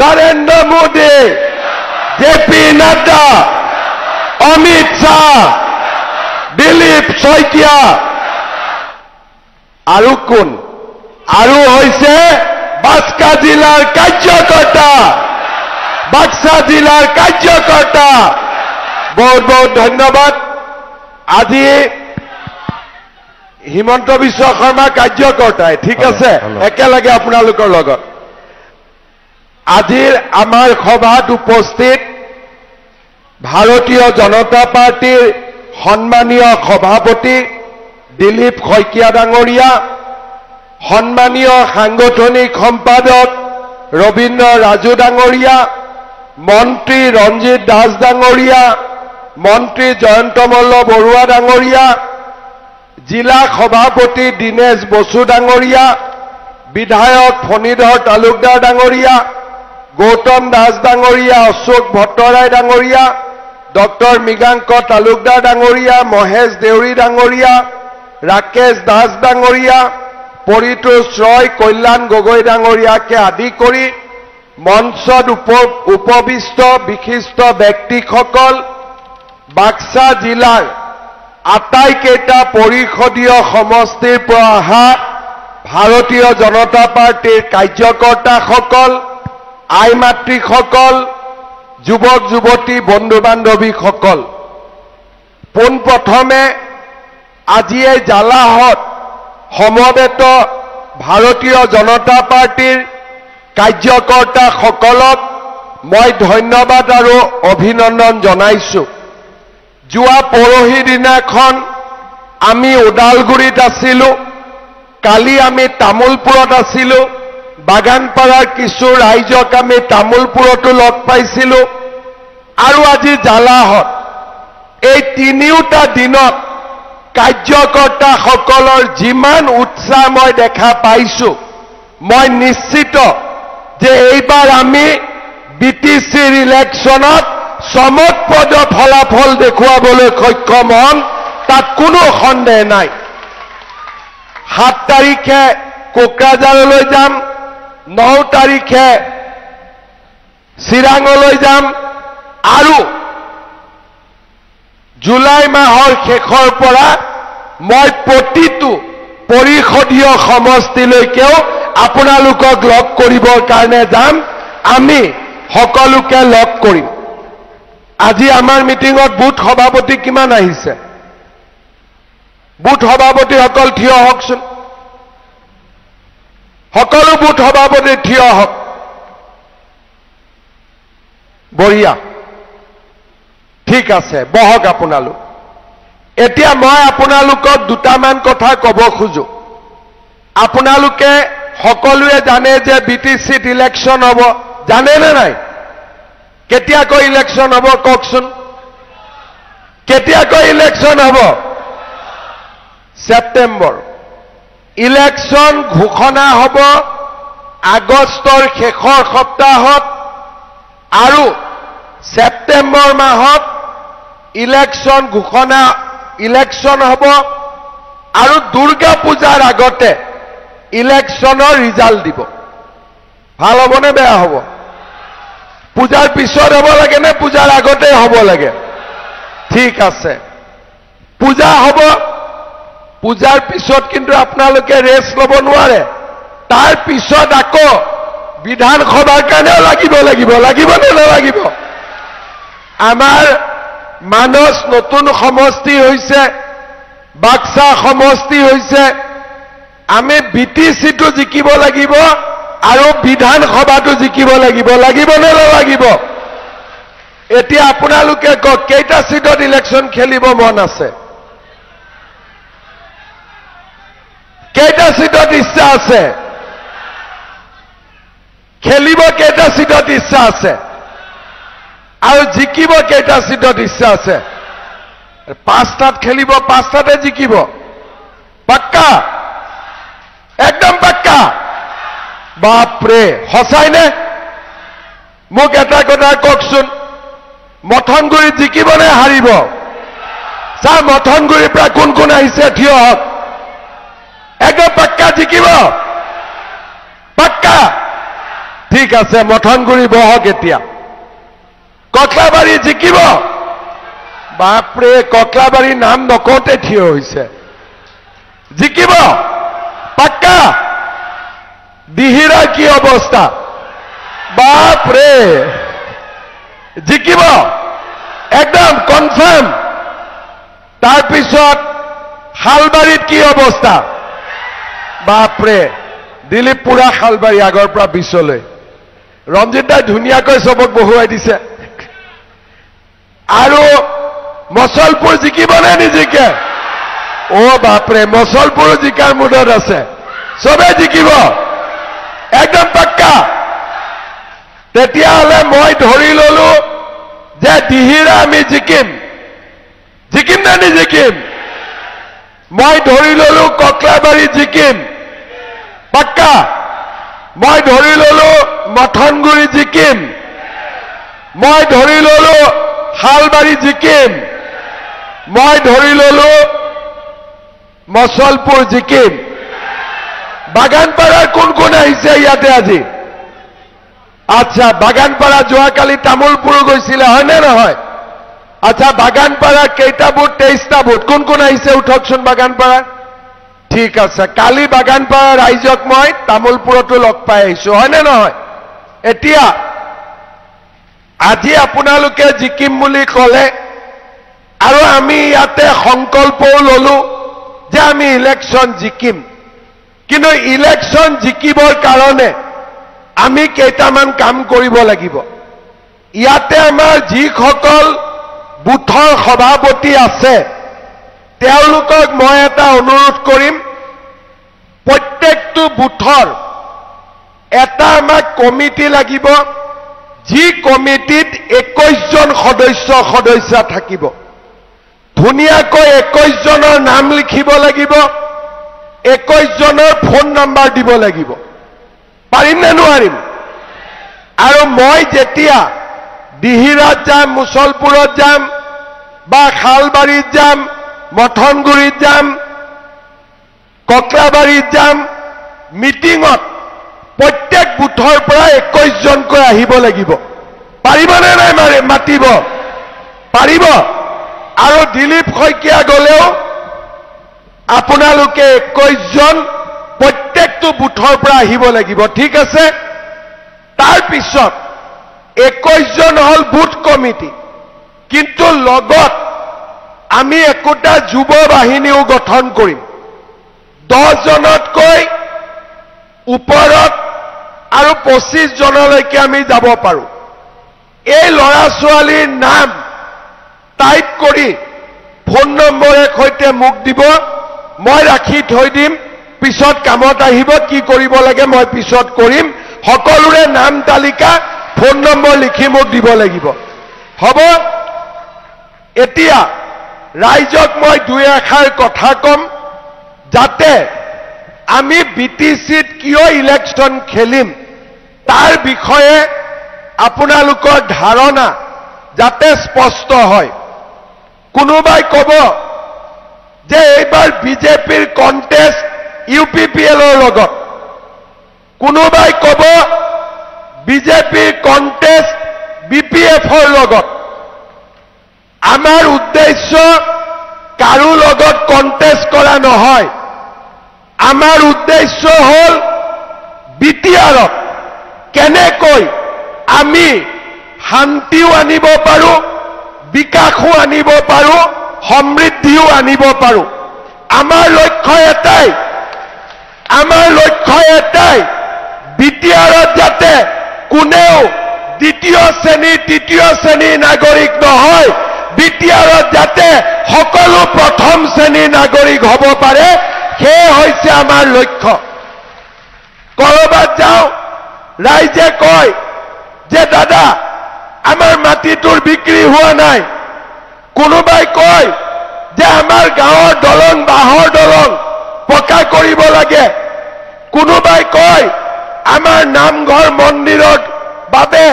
Narendra Modi, JP Nadda, Amit Shah, Dilip Saikia আৰু কোন? আৰু হৈছে বাক্সা জিলাৰ কাৰ্যকৰ্তা, বাক্সা জিলাৰ কাৰ্যকৰ্তা। বহুত বহুত ধন্যবাদ। আজি হিমন্ত বিশ্ব শৰ্মা কাৰ্যকৰ্তাই, ঠিক আছে, একেলগে আপোনালোকৰ লগত। আজিৰ আমাৰ সভাত উপস্থিত ভাৰতীয় জনতা পাৰ্টিৰ সন্মানীয় সভাপতি দিলীপ শইকীয়া ডাঙৰীয়া, সন্মানীয় সাংগঠনিক সম্পাদক ৰবীন্দ্ৰ ৰাজু ডাঙৰীয়া, মন্ত্ৰী ৰঞ্জিত দাস ডাঙৰীয়া, মন্ত্ৰী জয়ন্ত মল্ল বৰুৱা ডাঙৰীয়া, জিলা সভাপতি দীনেশ বসু ডাঙৰীয়া, বিধায়ক ফণীধৰ তালুকদাৰ ডাঙৰীয়া, গৌতম দাস ডাঙৰীয়া, অশোক ভট্টৰাই ডাঙৰীয়া, ডক্টৰ মৃগাংক তালুকদাৰ ডাঙৰীয়া, মহেশ দেউৰী ডাঙৰীয়া, ৰাকেশ দাস ডাঙৰীয়া, পৰিতোষ ৰয়, কল্যাণ গগৈ ডাঙৰীয়াকে আদি কৰি মঞ্চত উপবিষ্ট বিশিষ্ট ব্যক্তিসকল, বাক্সা জিলাৰ আটাইকেইটা পৰিষদীয় সমষ্টিৰ পৰা অহা ভাৰতীয় জনতা পাৰ্টিৰ কাৰ্যকৰ্তাসকল, আই মাতৃসকল, যুৱক যুৱতী, বন্ধু বান্ধৱীসকল, পোনপ্ৰথমে আজি এই জালাহত সমবেত ভাৰতীয় জনতা পাৰ্টিৰ কাৰ্যকৰ্তাসকলক মই ধন্যবাদ আৰু অভিনন্দন জনাইছো। যোৱা পৰহি দিনাখন আমি ওদালগুৰিত আছিলোঁ, কালি আমি তামোলপুৰত আছিলোঁ, বাগানপাৰাৰ কিছু ৰাইজক আমি তামোলপুৰতো লগ পাইছিলোঁ আৰু আজি জালাহত। এই তিনিওটা দিনত কাৰ্যকৰ্তাসকলৰ যিমান উৎসাহ মই দেখা পাইছোঁ, মই নিশ্চিত যে এইবাৰ আমি বিটিচিৰ ইলেকশ্যনত চমকপ্ৰদ ফলাফল দেখুৱাবলৈ সক্ষম হ'ম, তাত কোনো সন্দেহ নাই। 7 তাৰিখে কোকৰাঝাৰলৈ যাম, 9 তাৰিখে চিৰাঙলৈ যাম আৰু জুলাই মাহৰ শেষৰ পৰা মই প্ৰতিটো পৰিষদীয় সমষ্টিলৈকেও আপোনালোকক লগ কৰিবৰ কাৰণে যাম। আমি সকলোকে লগ কৰিম। আজি আমাৰ মিটিঙত বুথ সভাপতি কিমান আহিছে? বুথ সভাপতিসকল থিয় হওকচোন। সকলো বুথ সভাপতি থিয় হওক। বঢ়িয়া, ঠিক আছে, বহক আপোনালোক। এতিয়া মই আপোনালোকক দুটামান কথা ক'ব খোজো। আপোনালোকে সকলোৱে জানে যে বিটিচিত ইলেকশ্যন হ'ব, জানে নে নাই? কেতিয়াকৈ ইলেকশ্যন হ'ব কওকচোন? কেতিয়াকৈ ইলেকশ্যন হ'ব? ছেপ্টেম্বৰ। ইলেকশ্যন ঘোষণা হ'ব আগষ্টৰ শেষৰ সপ্তাহত আৰু ছেপ্টেম্বৰ মাহত ইলেকশ্যন হ'ব আৰু দুৰ্গা পূজাৰ আগতে ইলেকশ্যনৰ ৰিজাল্ট দিব। ভাল হ'বনে বেয়া হ'ব? পূজাৰ পিছত হ'ব লাগে নে পূজাৰ আগতে হ'ব লাগে? ঠিক আছে, পূজা হ'ব। পূজাৰ পিছত কিন্তু আপোনালোকে ৰেষ্ট ল'ব নোৱাৰে। তাৰ পিছত আকৌ বিধানসভাৰ কাৰণেও লাগিব নে নালাগিব? আমাৰ মানস নতুন সমষ্টি হৈছে, বাক্সা সমষ্টি হৈছে। আমি বিটিচিটো জিকিব লাগিব আৰু বিধানসভাটো জিকিব লাগিব নে নালাগিব? এতিয়া আপোনালোকে কওক, কেইটা সিটত ইলেকশ্যন খেলিব মন আছে? কেইটা সিটত ইচ্ছা আছে? খেলিব কেইটা সিটত ইচ্ছা আছে? আৰু জিকিব কেইটা সিটত ইচ্ছা আছে? 5টাত খেলিব, 5টাতে জিকিব। পাক্কা? একদম পাক্কা? বাপৰে, সঁচাইনে? মোক এটা কথা কওকচোন, মথনগুৰিত জিকিব নে হাৰিব? চা, মথনগুৰিৰ পৰা কোন কোন আহিছে থিয় হওক। একদম পাক্কা জিকিব? পাক্কা? ঠিক ঠিক আছে মঠনগুৰি বহক এতিয়া ককলাবাৰী জিকিব বাপৰে ককলাবাৰী নাম নকওঁতে থিয় হৈছে জিকিব পাক্কা দিহিৰা কি অৱস্থা বাপৰে জিকিব একদম কনফাৰ্ম তাৰপিছত শালবাৰীত কি অৱস্থা বাপৰে দিলীপ পুৰা শালবাৰী আগৰ পৰা বিছলৈ ৰঞ্জিত দাই ধুনীয়াকৈ চবক বহুৱাই দিছে আৰু মছলপুৰ জিকিবনে নিজিকে বাপৰে মছলপুৰ জিকাৰ মুডত আছে চবে জিকিব একদম পাক্কা তেতিয়াহ'লে মই ধৰি ললো যে দিহিৰা আমি জিকিম নে নিজিকিম মই ধৰি ললো ককলাবাৰী জিকিম পাক্কা মই ধৰি ললো মঠনগুৰি জিকিম মই ধৰি ললো শালবাৰী জিকিম মই ধৰি ললো মছলপুৰ জিকিম বাগানপাৰাৰ কোন আহিছে ইয়াতে আজি আচ্ছা বাগানপাৰা যোৱাকালি তামোলপুৰ গৈছিলে হয়নে নহয় আচ্ছা বাগানপাৰা কেইটা বুথ 23টা বুথ কোন আহিছে উঠকচোন বাগানপাৰা ঠিক আছে কালি বাগানপাৰা ৰাইজক মই তামোলপুৰতো লগ পাই আহিছো হয়নে নহয় এতিয়া আজি আপোনালোকে জিকিম বুলি ক'লে আৰু আমি ইয়াতে সংকল্পও ললো যে আমি ইলেকশ্যন জিকিম কিন্তু ইলেকশ্যন জিকিবৰ কাৰণে আমি কেইটামান কাম কৰিব লাগিব ইয়াতে আমাৰ যিসকল বুথৰ সভাপতি আছে তেওঁলোকক মই এটা অনুৰোধ কৰিম প্ৰত্যেকটো বুথৰ এটা আমাক কমিটি লাগিব যি কমিটিত 21 জন সদস্য থাকিব ধুনীয়াকৈ 21 জনৰ নাম লিখিব লাগিব 21 জনৰ ফোন নম্বৰ দিব লাগিব পাৰিম নে নোৱাৰিম আৰু মই যেতিয়া দিহিৰাত যাম মুছলপুৰত যাম বা শালবাৰীত যাম মঠনগুৰিত যাম ককলাবাৰীত যাম মিটিঙত প্ৰত্যেক বুথৰ পৰা 21 জনকৈ আহিব লাগিব পাৰিবনে নাই মাতিব পাৰিব আৰু দিলীপ শইকীয়া গলেও আপোনালোকে 21 জন প্ৰত্যেকটো বুথৰ পৰা আহিব লাগিব ঠিক আছে তাৰ পিছত 21 জন হল বুথ কমিটি কিন্তু লগত আমি একোটা যুৱ বাহিনীও গঠন কৰিম 10 জনতকৈ ওপৰত আৰু 25 জনলৈকে আমি যাব পাৰো এই ল'ৰা ছোৱালীৰ নাম টাইপ কৰি ফোন নম্বৰৰ সৈতে মোক দিব মই ৰাখি থৈ দিম পিছত কামত আহিব কি কৰিব লাগে মই পিছত কৰিম সকলোৰে নাম তালিকা ফোন নম্বৰ লিখি মোক দিব লাগিব হ'ব এতিয়া ৰাইজক মই দুই এষাৰ কথা কম যাতে আমি বিটিসিত কিয় ইলেকশ্যন খেলিম তাৰ বিষয়ে আপোনালোকৰ ধাৰণা যাতে স্পষ্ট হয় কোনোবাই কব যে এইবাৰ বিজেপিৰ কন্টেষ্ট ইউপিপিএলৰ লগত কোনোবাই কব বিজেপিৰ কন্টেষ্ট বিপিএফৰ লগত আমাৰ উদ্দেশ্য কাৰো লগত কন্টেষ্ট কৰা নহয় আমাৰ উদ্দেশ্য হল বিটিআৰত কেনেকৈ আমি শান্তিও আনিব পাৰো বিকাশও আনিব পাৰো সমৃদ্ধিও আনিব পাৰো আমাৰ লক্ষ্য এটাই বিটিআৰত যাতে কোনেও দ্বিতীয় শ্ৰেণী তৃতীয় শ্ৰেণীৰ নাগৰিক নহয় বিটিআৰত যাতে সকলো প্ৰথম শ্ৰেণীৰ নাগৰিক হ'ব পাৰে সেই হৈছে আমাৰ লক্ষ্য কৰবাত যাও ৰাইজে কয় যে দাদা আমাৰ মাটিটোৰ বিক্ৰী হোৱা নাই কোনোবাই কয় যে আমাৰ গাঁৱৰ দলং বাঁহৰ দলং পকা কৰিব লাগে কোনোবাই কয় আমাৰ নামঘৰ মন্দিৰৰ বাবে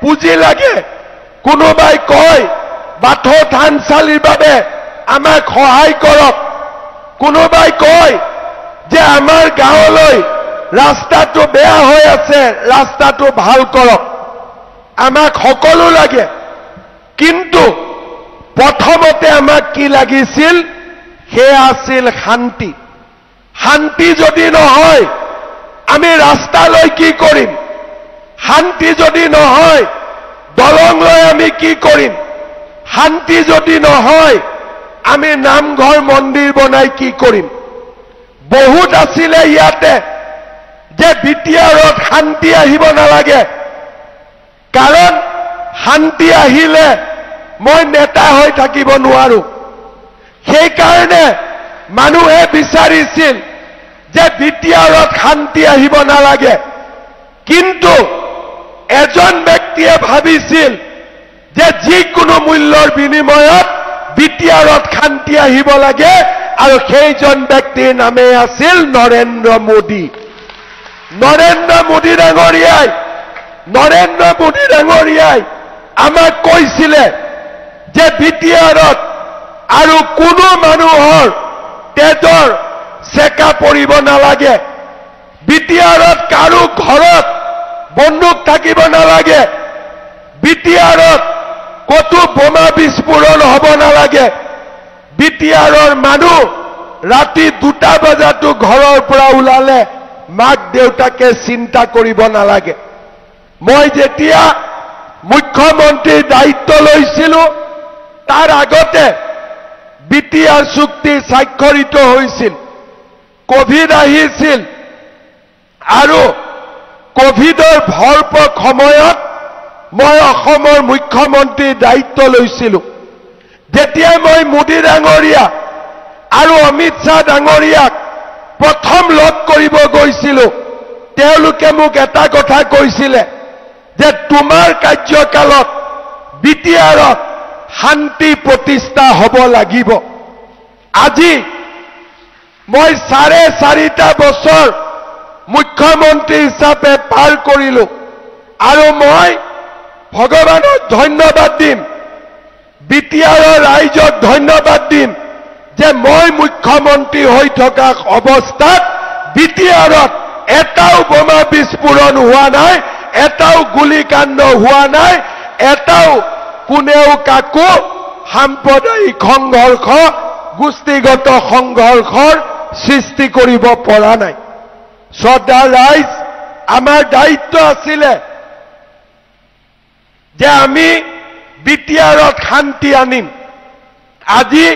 পুঁজি লাগে কোনোবাই কয় বাথৌ থানচালিৰ বাবে আমাক সহায় কৰক কোনোবাই কয় যে আমাৰ গাঁৱলৈ ৰাস্তাটো বেয়া হৈ আছে, ৰাস্তাটো ভাল কৰক। আমাক সকলো লাগে, কিন্তু প্ৰথমতে আমাক কি লাগিছিল? সেয়া আছিল শান্তি। শান্তি যদি নহয় আমি ৰাস্তালৈ কি কৰিম? শান্তি যদি নহয় দলং লৈ আমি কি কৰিম? শান্তি যদি নহয় আমি নামঘৰ মন্দিৰ বনাই কি কৰিম? বহুত আছিলে ইয়াতে যে বিটিআৰত শান্তি আহিব নালাগে, কাৰণ শান্তি আহিলে মই নেতা হৈ থাকিব নোৱাৰো। সেইকাৰণে মানুহে বিচাৰিছিল যে বিটিআৰত শান্তি আহিব নালাগে, কিন্তু এজন ব্যক্তিয়ে ভাবিছিল যে যিকোনো মূল্যৰ বিনিময়ত বিটিআৰত শান্তি আহিব লাগে, আৰু সেইজন ব্যক্তিৰ নামে আছিল নৰেন্দ্ৰ মোদী। নৰেন্দ্ৰ মোদী ডাঙৰীয়াই আমাক কৈছিলে যে বিটিআৰত আৰু কোনো মানুহৰ তেজৰ চেকা পৰিব নালাগে, বিটিআৰত কাৰো ঘৰত বন্দুক থাকিব নালাগে, বিটিআৰত কতো বোমা বিস্ফোৰণ হ'ব নালাগে, বিটিআৰৰ মানুহ ৰাতি 2টা বজাতো ঘৰৰ পৰা ওলালে মাক দেউতাকে চিন্তা কৰিব নালাগে। মই যেতিয়া মুখ্যমন্ত্ৰীৰ দায়িত্ব লৈছিলো তাৰ আগতে বিটিআৰ চুক্তি স্বাক্ষৰিত হৈছিল। কোভিড আহিছিল আৰু কোভিডৰ ভৰপক সময়ত মই অসমৰ মুখ্যমন্ত্ৰীৰ দায়িত্ব লৈছিলো। যেতিয়া মই মোদী ডাঙৰীয়া আৰু অমিত শ্বাহ ডাঙৰীয়াক প্ৰথম লগ কৰিব গৈছিলো, তেওঁলোকে মোক এটা কথা কৈছিলে যে তোমাৰ কাৰ্যকালত বিটিআৰত শান্তি প্ৰতিষ্ঠা হ'ব লাগিব। আজি মই 4.5 বছৰ মুখ্যমন্ত্ৰী হিচাপে পাৰ কৰিলো, আৰু মই ভগৱানক ধন্যবাদ দিম, বিটিআৰৰ ৰাইজক ধন্যবাদ দিম যে মই মুখ্যমন্ত্ৰী হৈ থকা অৱস্থাত বিটিআৰত এটাও বোমা বিস্ফোৰণ হোৱা নাই, এটাও গুলীকাণ্ড হোৱা নাই, এটাও কোনেও কাকো সাম্প্ৰদায়িক সংঘৰ্ষ, গোষ্ঠীগত সংঘৰ্ষৰ সৃষ্টি কৰিব পৰা নাই। শ্ৰদ্ধাৰ ৰাইজ, আমাৰ দায়িত্ব আছিলে যে আমি বিটিআৰত শান্তি আনিম। আজি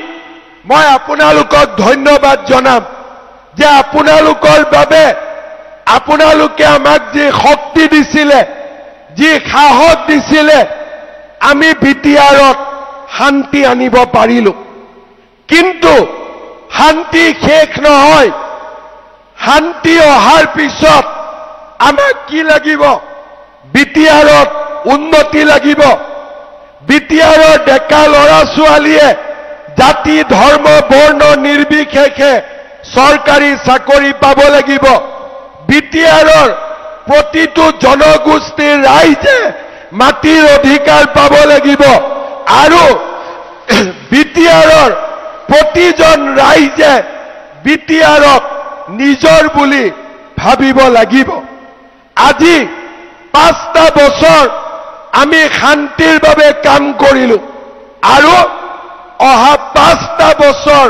মই আপোনালোকক ধন্যবাদ জনাম যে আপোনালোকৰ বাবে আপোনালোকে আমাক যি শক্তি দিছিলে, যি সাহস দিছিলে, আমি বিটিআৰত শান্তি আনিব পাৰিলো। কিন্তু শান্তি শেষ নহয়। শান্তি অহাৰ পিছত আমাক কি লাগিব? বিটিআৰত উন্নতি লাগিব। বিটিআৰৰ ডেকা ল'ৰা ছোৱালীয়ে জাতি ধৰ্ম বৰ্ণ নিৰ্বিশেষে চৰকাৰী চাকৰি পাব লাগিব। বিটিআৰৰ প্ৰতিটো জনগোষ্ঠীৰ ৰাইজে মাটিৰ অধিকাৰ পাব লাগিব, আৰু বিটিআৰৰ প্ৰতিজন ৰাইজে বিটিআৰক নিজৰ বুলি ভাবিব লাগিব। আজি 5টা বছৰ আমি শান্তিৰ বাবে কাম কৰিলো, আৰু অহা 5টা বছৰ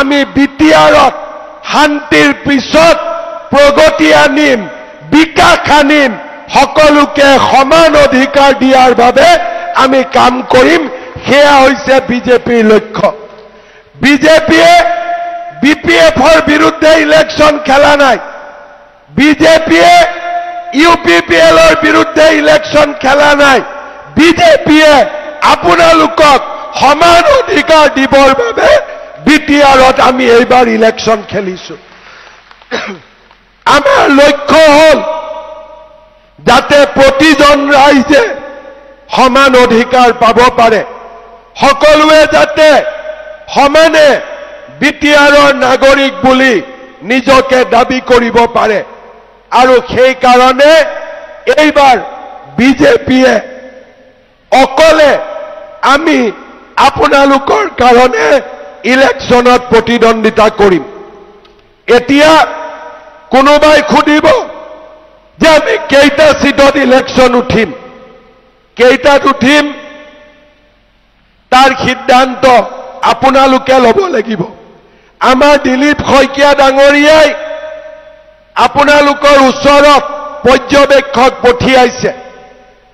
আমি বিটিআৰত শান্তিৰ পিছত প্ৰগতি আনিম, বিকাশ আনিম, সকলোকে সমান অধিকাৰ দিয়াৰ বাবে আমি কাম কৰিম। সেয়া হৈছে বিজেপিৰ লক্ষ্য। বিজেপিয়ে বিপিএফৰ বিৰুদ্ধে ইলেকশ্যন খেলা নাই, বিজেপিয়ে ইউপিপিএলৰ বিৰুদ্ধে ইলেকশ্যন খেলা নাই। বিজেপিয়ে আপোনালোকক সমান অধিকাৰ দিবৰ বাবে বিটিআৰত আমি এইবাৰ ইলেকশ্যন খেলিছো। আমাৰ লক্ষ্য হ'ল যাতে প্ৰতিজন ৰাইজে সমান অধিকাৰ পাব পাৰে, সকলোৱে যাতে সমানে বিটিআৰৰ নাগৰিক বুলি নিজকে দাবী কৰিব পাৰে। আৰু সেই কাৰণে এইবাৰ বিজেপিয়ে অকলে আমি আপোনালোকৰ কাৰণে ইলেকশ্যনত প্ৰতিদ্বন্দ্বিতা কৰিম। এতিয়া কোনোবাই খুদিব যে আমি কেইটা সিটত ইলেকশন উঠিম, কেইটাত উঠিম তাৰ সিদ্ধান্ত আপোনালোকে ল'ব লাগিব। আমাৰ দিলীপ শইকীয়া ডাঙৰীয়াই আপোনালোকৰ ওচৰত পৰ্যবেক্ষক পঠিয়াইছে।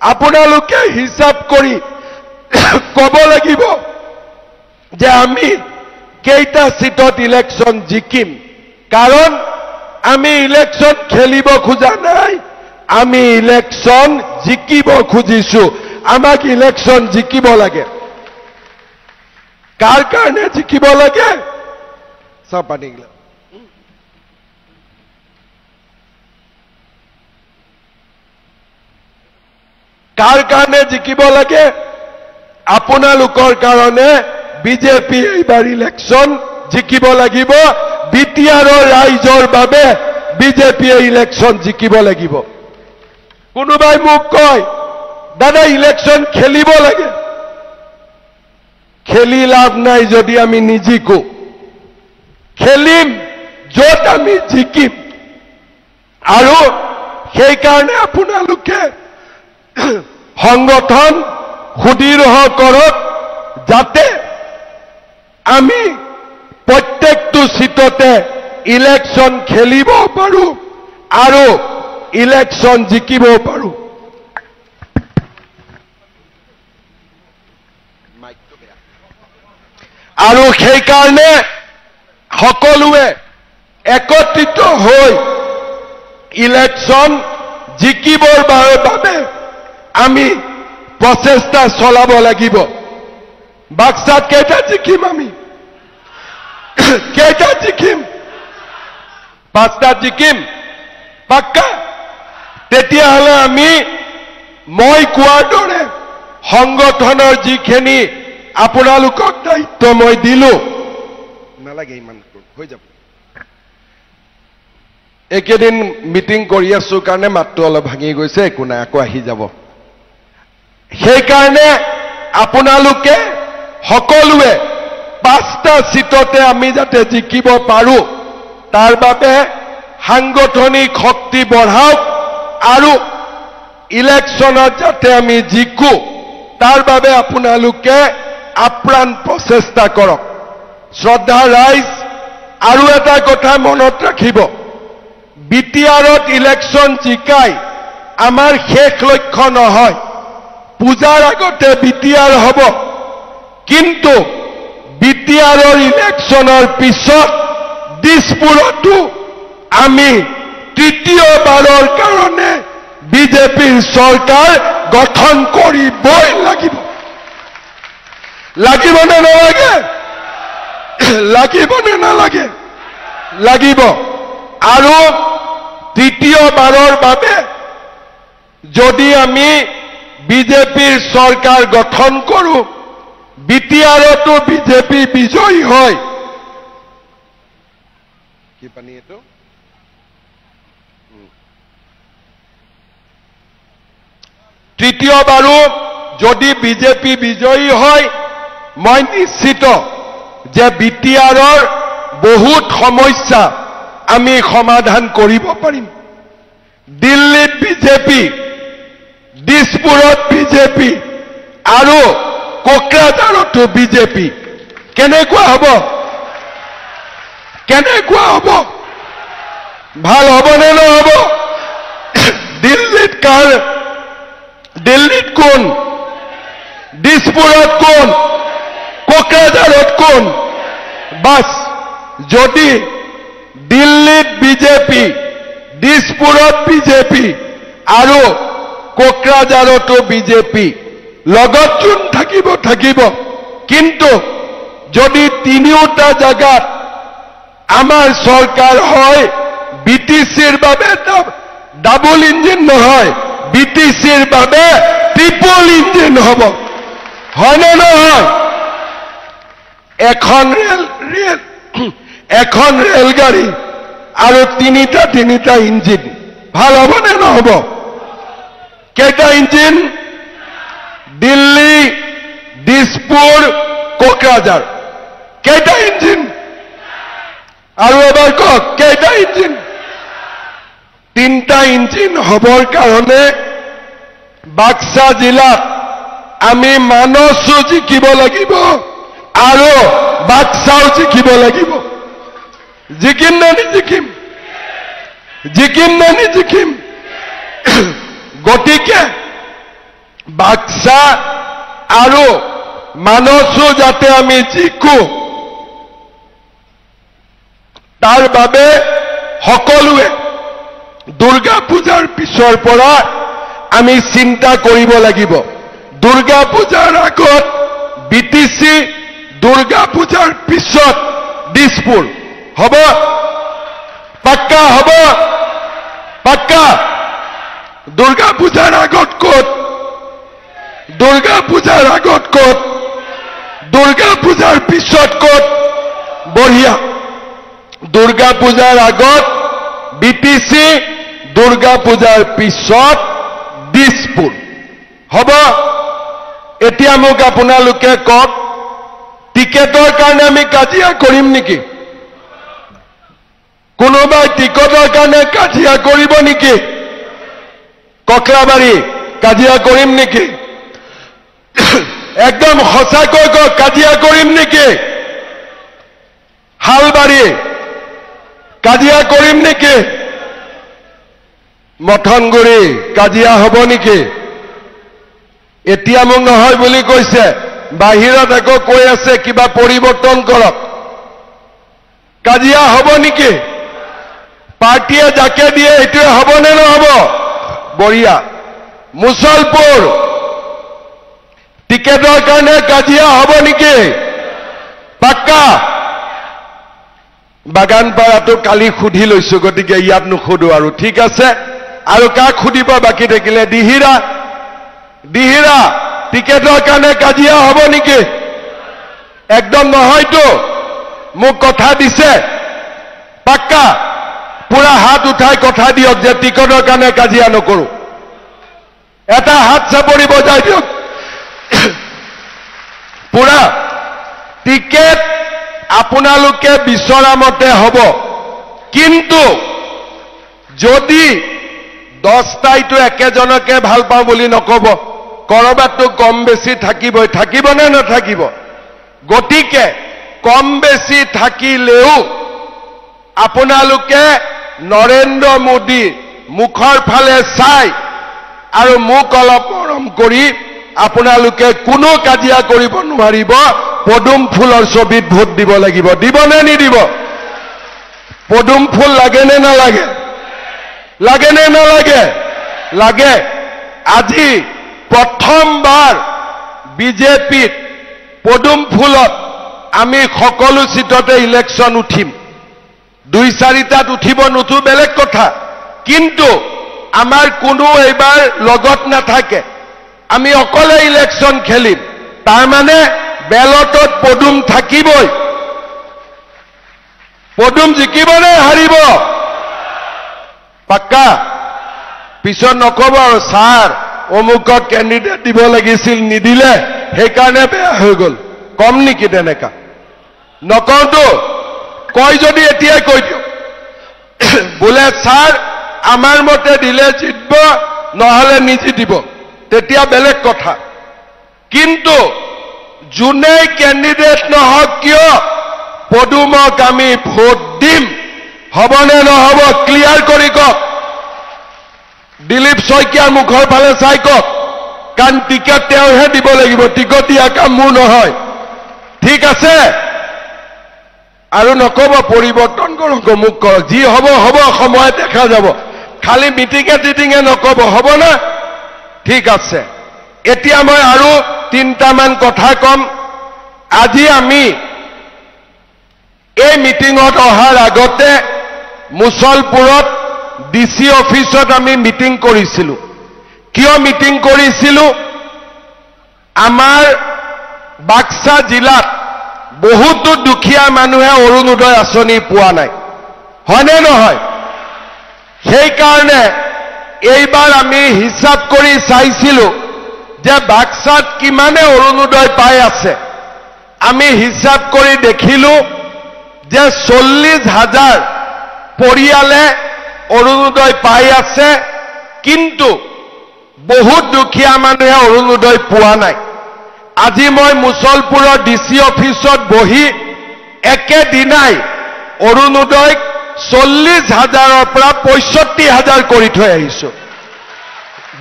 আপোনালোকে হিচাপ কৰি ক'ব লাগিব যে আমি কেইটা সিটত ইলেকশন জিকিম। কাৰণ আমি ইলেকশন খেলিব খোজা নাই, আমি ইলেকশন জিকিব খুজিছো। আমাক ইলেকশন জিকিব লাগে। কাৰ কাৰণে জিকিব লাগে? সব পানী গিলা কাৰ কাৰণে জিকিব লাগে? আপোনালোকৰ কাৰণে বিজেপি এইবাৰ ইলেকশন জিকিব লাগিব। বিটিআৰৰ ৰাইজৰ বাবে বিজেপিয়ে ইলেকশন জিকিব লাগিব। কোনোবাই মোক কয় দাদা ইলেকশন খেলিব লাগে। খেলি লাভ নাই যদি আমি নিজিকো। খেলিম য'ত আমি জিকিম। আৰু সেইকাৰণে আপোনালোকে সংগঠন সুদৃঢ় কৰক যাতে আমি প্ৰত্যেকটো সিটতে ইলেকশন খেলিব পাৰো আৰু ইলেকশন জিকিব পাৰো। আৰু সেইকাৰণে সকলোৱে একত্ৰিত হৈ ইলেকশন জিকিবৰ বাবে আমি প্ৰচেষ্টা চলাব লাগিব। বাক্সাত কেইটা জিকিম? আমি কেইটা জিকিম? 5টা জিকিম পাক্কা। তেতিয়াহ'লে আমি মই কোৱাৰ দৰে সংগঠনৰ যিখিনি আপোনালোকক দায়িত্ব মই দিলো, নালাগে ইমান হৈ যাব। একেদিন মিটিং কৰি আছো কাৰণে মাতটো অলপ ভাঙি গৈছে, একো নাই, আকৌ আহি যাব। সেইকাৰণে আপোনালোকে সকলোৱে 5টা সিটতে আমি যাতে জিকিব পাৰো তাৰ বাবে সাংগঠনিক শক্তি বঢ়াওক আৰু ইলেকশনত যাতে আমি জিকো তাৰ বাবে আপোনালোকে আপ্ৰাণ প্ৰচেষ্টা কৰক। শ্ৰদ্ধা ৰাইজ, আৰু এটা কথা মনত ৰাখিব, বিটিআৰত ইলেকশন জিকাই আমাৰ শেষ লক্ষ্য নহয়। পূজাৰ আগতে বিটিআৰ হ'ব, কিন্তু বিটিআৰৰ ইলেকশনৰ পিছত দিছপুৰতো আমি তৃতীয়বাৰৰ কাৰণে বিজেপিৰ চৰকাৰ গঠন কৰিবই লাগিব। লাগিব নে নালাগে? লাগিব নে নালাগে? লাগিব। আৰু তৃতীয়বাৰৰ বাবে যদি আমি বিজেপিৰ চৰকাৰ গঠন কৰো, বিটিআৰতো বিজেপি বিজয়ী হয়। কি পানী এইটো? তৃতীয়বাৰো যদি বিজেপি বিজয়ী হয়, মই নিশ্চিত যে বিটিআৰৰ বহুত সমস্যা আমি সমাধান কৰিব পাৰিম। দিল্লীত বিজেপি, দিছপুৰত বিজেপি আৰু কোকৰাঝাৰতো বিজেপি। কেনেকুৱা হ'ব? কেনেকুৱা হ'ব? ভাল হ'বনে নহ'ব? দিল্লীত দিল্লীত কোন? দিছপুৰত কোন? কোকৰাঝাৰত কোন? বাস যদি দিল্লীত বিজেপি, দিছপুৰত বিজেপি আৰু কোকৰাঝাৰতো বিজেপি, লগত যোন থাকিব থাকিব, কিন্তু যদি তিনিওটা জায়গাত আমাৰ চৰকাৰ হয়, বিটিচিৰ বাবে ডাবল ইঞ্জিন নহয়, বিটিচিৰ বাবে ট্ৰিপল ইঞ্জিন হ'ব। হয়নে নহয়? এখন ৰেলগাড়ী আৰু তিনিটা ইঞ্জিন। ভাল হ'বনে নহ'ব? কেইটা ইঞ্জিন? দিল্লী, দিছপুৰ, কোকৰাঝাৰ। কেইটা ইঞ্জিন? আৰু এবাৰ কওক, কেইটা ইঞ্জিন? 3টা ইঞ্জিন হবৰ কাৰণে বাক্সা জিলাত আমি মানসো জিকিব লাগিব আৰু বাক্সাও জিকিব লাগিব জিকিম না নিজিকিম জিকিম না নিজিকিম গতিকে বাক্সা আৰু মানসো যাতে আমি জিকো তাৰ বাবে সকলোৱে দুৰ্গা পূজাৰ পিছৰ পৰা আমি চিন্তা কৰিব লাগিব দুৰ্গা পূজাৰ আগত বিটিসি দুৰ্গা পূজাৰ পিছত দিছপুৰ হ'ব পাক্কা হ'ব পাক্কা দুৰ্গা পূজাৰ আগত ক'ত দুৰ্গা পূজাৰ আগত ক'ত দুৰ্গা পূজাৰ পিছত ক'ত বঢ়িয়া দুৰ্গা পূজাৰ আগত বিটিসি দুৰ্গা পূজাৰ পিছত দিছপুৰ হ'ব এতিয়া মোক আপোনালোকে কওক টিকেটৰ কাৰণে আমি কাজিয়া কৰিম নেকি কোনোবাই টিকটৰ কাৰণে কাজিয়া কৰিব নেকি ককলাবাৰী কাজিয়া কৰিম নেকি একদম সঁচাকৈ কওক কাজিয়া কৰিম নেকি হালবাৰী কাজিয়া কৰিম নেকি মথনগুৰি কাজিয়া হ'ব নেকি এতিয়া মোক নহয় বুলি কৈছে বাহিৰত আকৌ কৈ আছে কিবা পৰিৱৰ্তন কৰক কাজিয়া হ'ব নেকি পাৰ্টিয়ে যাকে দিয়ে এইটোৱে হ'ব নে নহ'ব বঢ়িয়া মুছলপুৰ টিকেটৰ কাৰণে কাজিয়া হ'ব নেকি পাক্কা বাগানপাৰাটো কালি সুধি লৈছো গতিকে ইয়াত নুসুধো আৰু ঠিক আছে আৰু কাক সুধিব বাকী থাকিলে দিহিৰা দিহিৰা টিকেটৰ কাৰণে কাজিয়া হ'ব নেকি একদম নহয়তো মোক কথা দিছে পাক্কা পুৰা হাত উঠাই কথা দিয়ক যে টিকটৰ কাৰণে কাজিয়া নকৰো এটা হাত চাপৰি বজাই দিয়ক পুৰা টিকেট আপোনালোকে বিচৰা মতে হ'ব কিন্তু যদি 10টাইটো একেজনকে ভাল পাওঁ বুলি নকব কৰবাতটো কম বেছি থাকিবই থাকিব নে নাথাকিব গতিকে কম বেছি থাকিলেও আপোনালোকে নৰেন্দ্ৰ মোদী মুখৰ ফালে চাই আৰু মুখ অলপ মৰম কৰি আপোনালোকে কোনো কাজিয়া কৰিব নোৱাৰিব পদুম ফুলৰ ছবিত ভোট দিব লাগিব দিব নে নিদিব পদুম ফুল লাগে নে নালাগে লাগে নে নালাগে লাগে আজি প্ৰথমবাৰ বিজেপিত পদুম ফুলত আমি সকলো সিটতে ইলেকশন উঠিম 2-4টাত উঠিব নুঠো বেলেগ কথা কিন্তু আমাৰ কোনো এইবাৰ লগত নাথাকে আমি অকলে ইলেকশন খেলিম তাৰ মানে বেলটত পদুম থাকিবই পদুম জিকিব নে হাৰিব পাক্কা পিছত নকব আৰু ছাৰ অমুকক কেণ্ডিডেট দিব লাগিছিল নিদিলে সেইকাৰণে বেয়া হৈ গ'ল কম নেকি তেনেকা নকওঁতো কয় যদি এতিয়াই কৈ দিওঁ বোলে ছাৰ আমাৰ মতে দিলে জিতব নহলে নিজিতিব তেতিয়া বেলেগ কথা কিন্তু যোনে কেণ্ডিডেট নহওক কিয় পদুমক আমি ভোট দিম হবনে নহব ক্লিয়াৰ কৰি কওক দিলীপ শইকীয়াৰ মুখৰ ফালে চাই কওক কাৰণ টিকেট তেওঁহে দিব লাগিব টিকট দিয়া কাম মোৰ নহয় ঠিক আছে আৰু নকব পৰিৱৰ্তন কৰক মুখ কৰক যি হ'ব হ'ব সময় দেখা যাব খালি মিটিঙে নকব হ'ব না ঠিক আছে এতিয়া মই আৰু 3টামান কথা কম আজি আমি এই মিটিঙত অহাৰ আগতে মুছলপুৰত ডিসি অফিসত আমি মিটিং কৰিছিলো কিয় মিটিং কৰিছিলো আমাৰ বাক্সা জিলাত বহুতো দুখীয়া মানুহে অৰুণোদয় আঁচনি পোৱা নাই হয়নে নহয় সেই কাৰণে এইবাৰ আমি হিসাব কৰি চাইছিলো যে বাক্সাত কিমানে অৰুণোদয় পাই আছে আমি হিসাব কৰি দেখিলো যে 40,000 পৰিয়ালে অৰুণোদয় পাই আছে, কিন্তু বহুত দুখীয়া মানুহে অৰুণোদয় পোৱা নাই। আজি মই মুছলপুৰৰ ডিচি অফিচত বহি একেদিনাই অৰুণোদয় 40,000ৰ পৰা 65,000 কৰি থৈ আহিছো,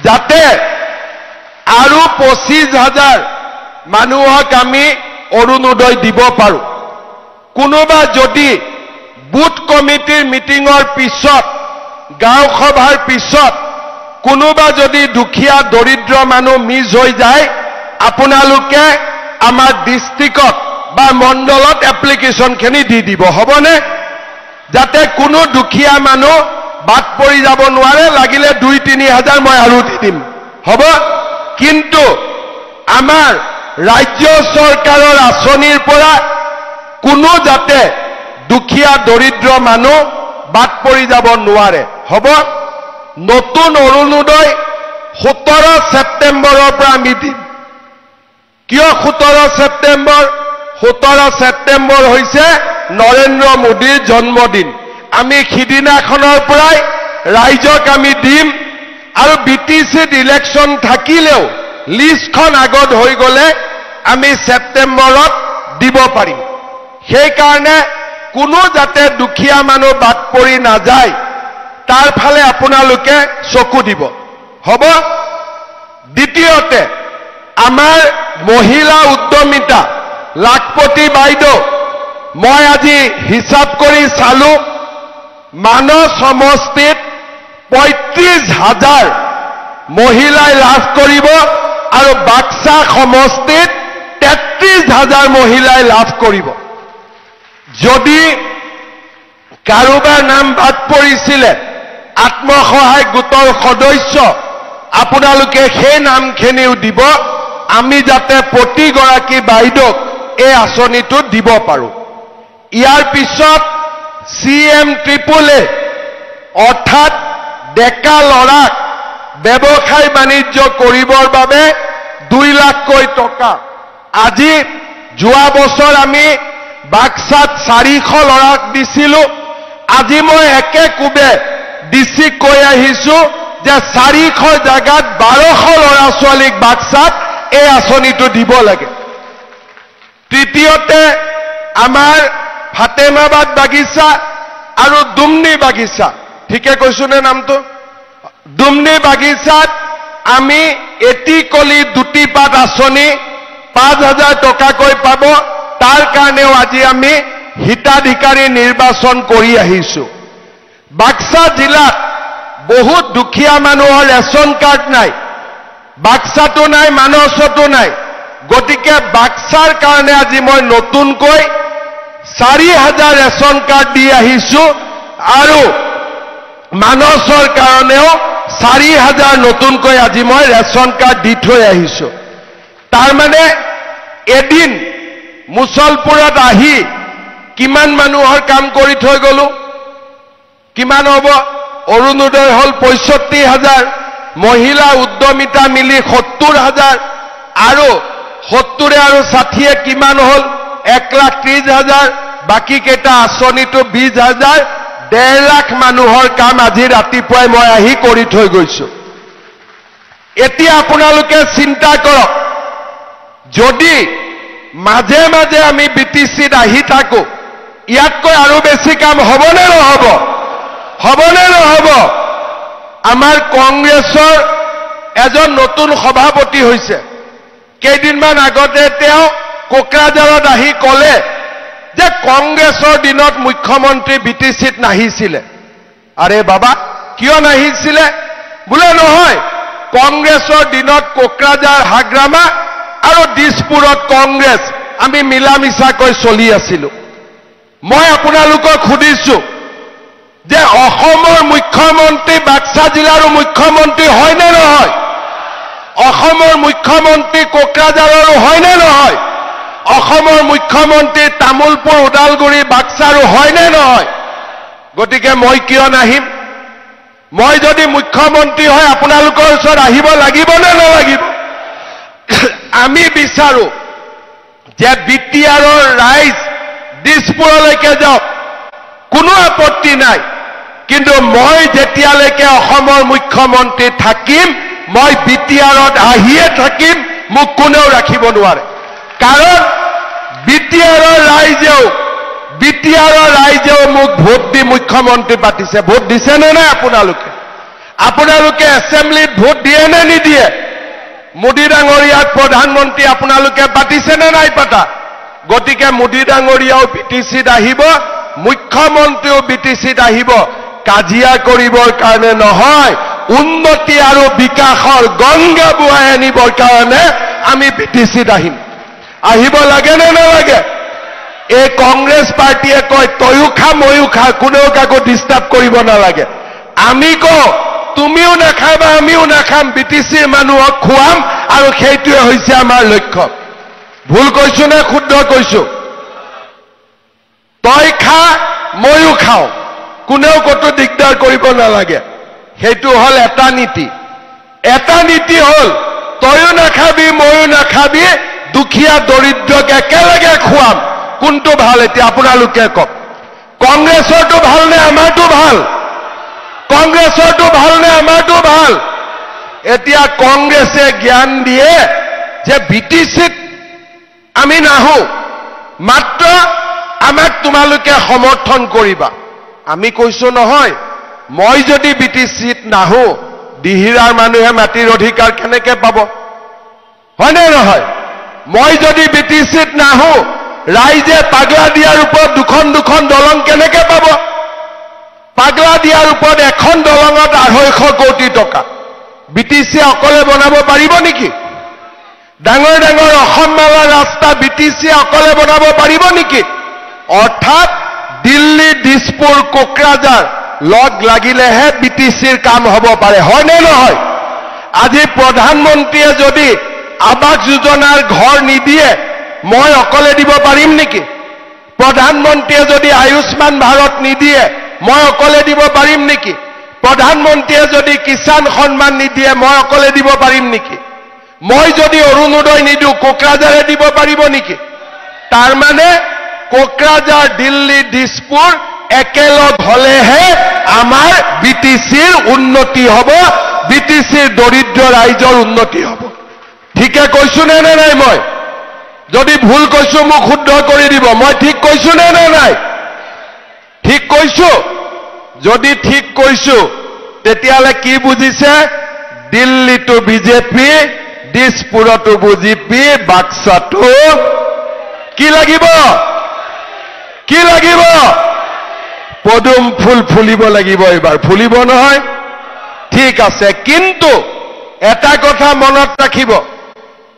যাতে আৰু 25,000 মানুহক আমি অৰুণোদয় দিব পাৰো। কোনোবা যদি বুথ কমিটিৰ মিটিঙৰ পিছত, গাঁও সভাৰ পিছত কোনোবা যদি দুখীয়া দৰিদ্ৰ মানুহ মিছ হৈ যায়, আপোনালোকে আমাৰ ডিষ্ট্ৰিক্টত বা মণ্ডলত এপ্লিকেশ্যনখিনি দি দিব, হ'বনে? যাতে কোনো দুখীয়া মানুহ বাদ পৰি যাব নোৱাৰে। লাগিলে 2-3,000 মই আৰু দি দিম, হ'ব? কিন্তু আমাৰ ৰাজ্য চৰকাৰৰ আঁচনিৰ পৰা কোনো যাতে দুখীয়া দৰিদ্ৰ মানুহ বাদ পৰি যাব নোৱাৰে, হ'ব? নতুন অৰুণোদয় 17 ছেপ্টেম্বৰৰ পৰা আমি দিম। কিয় 17 ছেপ্টেম্বৰ? 17 ছেপ্টেম্বৰ হৈছে নৰেন্দ্ৰ মোদীৰ জন্মদিন। আমি সিদিনাখনৰ পৰাই ৰাইজক আমি দিম, আৰু BTCত ইলেকশ্যন থাকিলেও লিষ্টখন আগত হৈ গ'লে আমি ছেপ্টেম্বৰত দিব পাৰিম। সেইকাৰণে কোনো যাতে দুখীয়া মানুহ বাদ পৰি নাযায়, তাৰ ফালে আপোনালোকে চকু দিব, হ'ব? দ্বিতীয়তে, আমাৰ মহিলা উদ্যমিতা লাখপতি বাইদেউ, মই আজি হিচাপ কৰি চালো, মানস সমষ্টিত 35,000 মহিলাই লাভ কৰিব, আৰু বাক্সা সমষ্টিত 33,000 মহিলাই লাভ কৰিব। যদি কাৰোবাৰ নাম বাদ পৰিছিলে আত্মসহায়ক গোটৰ সদস্য, আপোনালোকে সেই নামখিনিও দিব, আমি যাতে প্ৰতিগৰাকী বাইদেউক এই আঁচনিটো দিব পাৰো। ইয়াৰ পিছত CM-AAA, অৰ্থাৎ ডেকা ল'ৰাক ব্যৱসায় বাণিজ্য কৰিবৰ বাবে 2 লাখকৈ টকা। আজি যোৱা বছৰ আমি বাক্সাত 400 ল'ৰাক দিছিলো। আজি মই একে কোবে ডিচিক কৈ আহিছো যে 400 জাগাত 1200 ল'ৰা ছোৱালীক বাক্সাত এই আঁচনিটো দিব লাগে। তৃতীয়তে, আমাৰ ফাতেমাবাদ বাগিচা আৰু দুমনি বাগিচা, ঠিকে কৈছো নে নামটো? দুমনি বাগিচাত আমি এটি কলি দুটি পাত আঁচনি 5,000 টকাকৈ পাব। তাৰ কাৰণেও আজি আমি হিতাধিকাৰী নিৰ্বাচন কৰি আহিছো। বাক্সা জিলাত বহুত দুখীয়া মানুহৰ ৰেচন কাৰ্ড নাই, বাক্সাটো নাই, মানসতো নাই। গতিকে বাক্সাৰ কাৰণে আজি মই নতুনকৈ 4,000 ৰেচন কাৰ্ড দি আহিছো, আৰু মানসৰ কাৰণেও 4,000 নতুনকৈ আজি মই ৰেচন কাৰ্ড দি থৈ আহিছো। তাৰমানে এদিন মুছলপুৰত আহি কিমান মানুহৰ কাম কৰি থৈ গলো? কিমান হ'ব? অৰুণোদয় হ'ল 65,000, মহিলা উদ্যমিতা মিলি 70,000, আৰু 70 আৰু 60 কিমান হ'ল? 1,30,000। বাকী কেইটা আঁচনিটো 20,000, 1.5 লাখ মানুহৰ কাম আজি ৰাতিপুৱাই মই আহি কৰি থৈ গৈছো। এতিয়া আপোনালোকে চিন্তা কৰক, যদি মাজে মাজে আমি BTCত আহি থাকো, ইয়াতকৈ আৰু বেছি কাম হ'বনে নহ'ব? হ'বনে নহ'ব? আমাৰ কংগ্ৰেছৰ এজন নতুন সভাপতি হৈছে। কেইদিনমান আগতে তেওঁ কোকৰাঝাৰত আহি ক'লে যে কংগ্ৰেছৰ দিনত মুখ্যমন্ত্ৰী BTCত নাহিছিলে। আৰে বাবা, কিয় নাহিছিলে? বোলে নহয়, কংগ্ৰেছৰ দিনত কোকৰাঝাৰ, হাগ্ৰামা আৰু দিছপুৰত কংগ্ৰেছ আমি মিলা মিছাকৈ চলি আছিলো। মই আপোনালোকক সুধিছো যে অসমৰ মুখ্যমন্ত্ৰী বাক্সা জিলাৰ মুখ্যমন্ত্ৰী হয় নে নহয়? অসমৰ মুখ্যমন্ত্ৰী কোকৰাঝাৰৰ হয় নে নহয়? অসমৰ মুখ্যমন্ত্ৰী তামুলপুৰ, ওদালগুৰি, বাক্সাৰো হয় নে নহয়? গতিকে মই কিয় নাহিম? মই যদি মুখ্যমন্ত্ৰী হয় আপোনালোকৰ ওচৰত আহিব লাগিব নে নালাগিব? আমি বিচাৰো যে BTRৰ ৰাইজ দিছপুৰলৈকে যাওক, কোনো আপত্তি নাই। কিন্তু মই যেতিয়ালৈকে অসমৰ মুখ্যমন্ত্ৰী থাকিম মই বিটিআৰত আহিয়ে থাকিম মোক কোনেও ৰাখিব নোৱাৰে কাৰণ বিটিআৰৰ ৰাইজেও মোক ভোট দি মুখ্যমন্ত্ৰী পাতিছে ভোট দিছে নে নাই আপোনালোকে এছেম্বলিত ভোট দিয়ে নে নিদিয়ে মোদী ডাঙৰীয়াক প্ৰধানমন্ত্ৰী আপোনালোকে পাতিছে নে নাই পাতা গতিকে মোদী ডাঙৰীয়াও বিটিচিত আহিব মুখ্যমন্ত্ৰীও বিটিচিত আহিব কাজিয়া কৰিবৰ কাৰণে নহয় উন্নতি আৰু বিকাশৰ গংগা বুৱাই আনিবৰ কাৰণে আমি বিটিচিত আহিব লাগে নে নালাগে এই কংগ্ৰেছ পাৰ্টিয়ে কয় তয়ো খা ময়ো খা কোনেও কাকো ডিষ্টাৰ্ব কৰিব নালাগে আমি কওঁ তুমিও নাখাবা আমিও নাখাম বিটিচিৰ মানুহক খুৱাম আৰু সেইটোৱে হৈছে আমাৰ লক্ষ্য ভুল কৈছো নে শুদ্ধ কৈছো তই খা ময়ো খাওঁ কোনেও কতো দিগদাৰ কৰিব নালাগে সেইটো হল এটা নীতি হল তয়ো নাখাবি ময়ো নাখাবি দুখীয়া দৰিদ্ৰক একেলগে খুৱাম কোনটো ভাল এতিয়া আপোনালোকে কওক কংগ্ৰেছৰটো ভাল নে আমাৰটো ভাল কংগ্ৰেছৰটো ভাল নে আমাৰটো ভাল এতিয়া কংগ্ৰেছে জ্ঞান দিয়ে যে বিটিচিত আমি নাহো মাত্ৰ আমাক তোমালোকে সমৰ্থন কৰিবা আমি কৈছো নহয় মই যদি বিটিচিত নাহো দিহিৰাৰ মানুহে মাটিৰ অধিকাৰ কেনেকৈ পাব হয়নে নহয় মই যদি বিটিচিত নাহো ৰাইজে পাগলা দিয়াৰ ওপৰত দুখন দলং কেনেকৈ পাব পাগলা দিয়াৰ ওপৰত এখন দলঙত 250 কোটি টকা বিটিচি অকলে বনাব পাৰিব নেকি ডাঙৰ অসমমালা ৰাস্তা বিটিচি অকলে বনাব পাৰিব নেকি অৰ্থাৎ দিল্লী দিছপুৰ কোকৰাঝাৰ লগ লাগিলেহে বিটিচিৰ কাম হ'ব পাৰে হয়নে নহয় আজি প্ৰধানমন্ত্ৰীয়ে যদি আবাস যোজনাৰ ঘৰ নিদিয়ে মই অকলে দিব পাৰিম নেকি প্ৰধানমন্ত্ৰীয়ে যদি আয়ুষ্মান ভাৰত নিদিয়ে মই অকলে দিব পাৰিম নেকি প্ৰধানমন্ত্ৰীয়ে যদি কিষাণ সন্মান নিদিয়ে মই অকলে দিব পাৰিম নেকি মই যদি অৰুণোদয় নিদিও কোকৰাঝাৰে দিব পাৰিব নেকি তাৰ মানে কোকৰাঝাৰ দিল্লী দিছপুৰ একেলগ হলেহে আমাৰ বিটিচিৰ উন্নতি হ'ব বিটিচিৰ দৰিদ্ৰ ৰাইজৰ উন্নতি হ'ব ঠিকে কৈছো নে নাই মই যদি ভুল কৈছো মোক শুদ্ধ কৰি দিব মই ঠিক কৈছো নে নাই ঠিক কৈছো যদি ঠিক কৈছো তেতিয়ালে কি বুজিছে দিল্লীটো বিজেপি দিছপুৰতো বিজেপি বাক্সাটো কি লাগিব পদুম ফুল ফুলিব লাগিব এবাৰ ফুলিব নহয় ঠিক আছে কিন্তু এটা কথা মনত ৰাখিব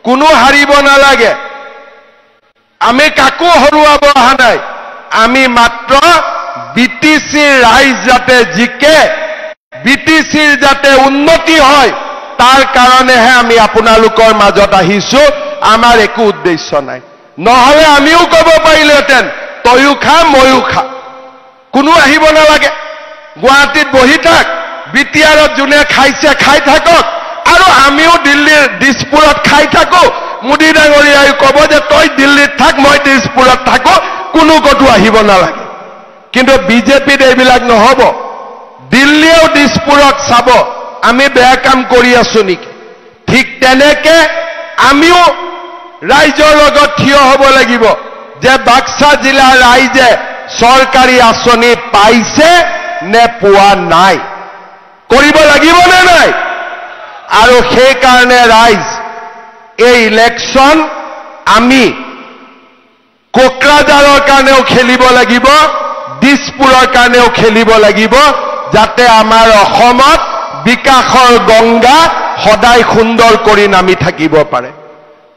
কোনো হাৰিব নালাগে আমি কাকো হৰুৱাব অহা নাই আমি মাত্ৰ বিটিচিৰ ৰাইজ যাতে জিকে বিটিচিৰ যাতে উন্নতি হয় তাৰ কাৰণেহে আমি আপোনালোকৰ মাজত আহিছো আমাৰ একো উদ্দেশ্য নাই নহলে আমিও ক'ব পাৰিলেহেঁতেন তয়ো খা ময়ো খা কোনো আহিব নালাগে গুৱাহাটীত বহি থাক বিটিআৰত যোনে খাইছে খাই থাকক আৰু আমিও দিল্লীৰ দিছপুৰত খাই থাকো মোদী ডাঙৰীয়াই ক'ব যে তই দিল্লীত থাক মই দিছপুৰত থাকো কোনো কতো আহিব নালাগে কিন্তু বিজেপিত এইবিলাক নহব দিল্লীও দিছপুৰত চাব আমি বেয়া কাম কৰি আছো নেকি ঠিক তেনেকে আমিও ৰাইজৰ লগত থিয় হ'ব লাগিব যে বাক্সা জিলাৰ ৰাইজে চৰকাৰী আঁচনি পাইছে নে পোৱা নাই কৰিব লাগিব নে নাই আৰু সেই কাৰণে ৰাইজ এই ইলেকশ্যন আমি কোকৰাঝাৰৰ কাৰণেও খেলিব লাগিব দিছপুৰৰ কাৰণেও খেলিব লাগিব যাতে আমাৰ অসমত বিকাশৰ গংগা সদায় সুন্দৰ কৰি নামি থাকিব পাৰে